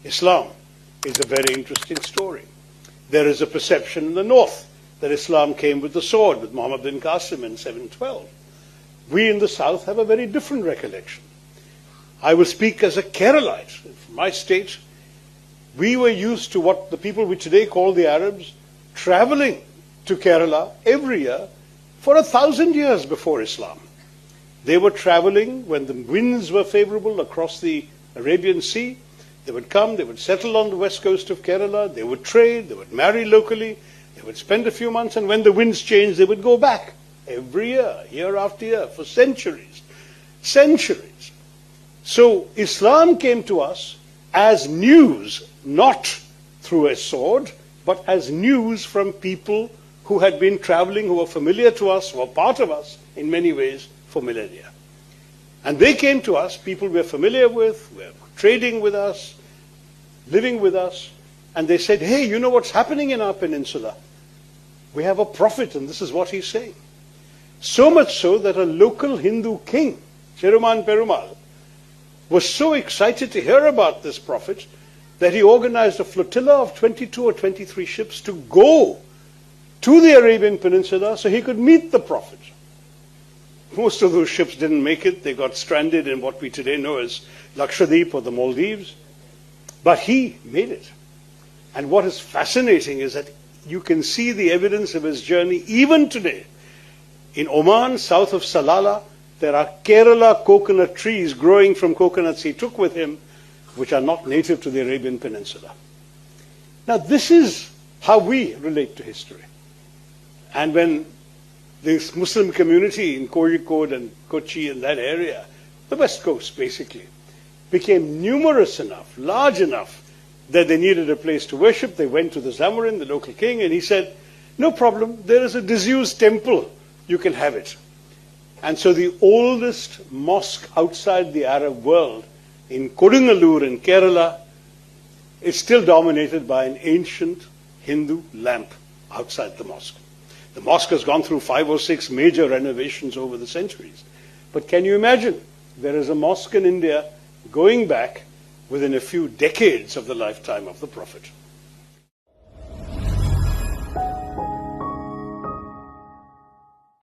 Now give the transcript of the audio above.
Islam is a very interesting story. There is a perception in the north that Islam came with the sword, with Muhammad bin Qasim in 712. We in the south have a very different recollection. I will speak as a Keralite. From my state, we were used to what the people we today call the Arabs traveling to Kerala every year for 1,000 years before Islam. They were traveling when the winds were favorable across the Arabian Sea. They would come, they would settle on the west coast of Kerala, they would trade, they would marry locally, they would spend a few months, and when the winds changed, they would go back every year, year after year, for centuries. Centuries. So Islam came to us as news, not through a sword, but as news from people who had been traveling, who were familiar to us, who were part of us in many ways for millennia. And they came to us, people we're familiar with, were trading with us, living with us, and they said, hey, you know what's happening in our peninsula? We have a prophet, and this is what he's saying. So much so that a local Hindu king, Cheruman Perumal, was so excited to hear about this prophet that he organized a flotilla of 22 or 23 ships to go to the Arabian Peninsula so he could meet the prophet. Most of those ships didn't make it. They got stranded in what we today know as Lakshadweep or the Maldives. But he made it. And what is fascinating is that you can see the evidence of his journey even today. In Oman, south of Salalah, there are Kerala coconut trees growing from coconuts he took with him, which are not native to the Arabian Peninsula. Now, this is how we relate to history. And when this Muslim community in Kozhikode and Kochi and that area, the west coast basically, became numerous enough, large enough, that they needed a place to worship, they went to the Zamorin, the local king, and he said, no problem, there is a disused temple, you can have it. And so the oldest mosque outside the Arab world in Kodungalur in Kerala is still dominated by an ancient Hindu lamp outside the mosque. The mosque has gone through 5 or 6 major renovations over the centuries. But can you imagine, there is a mosque in India going back within a few decades of the lifetime of the Prophet.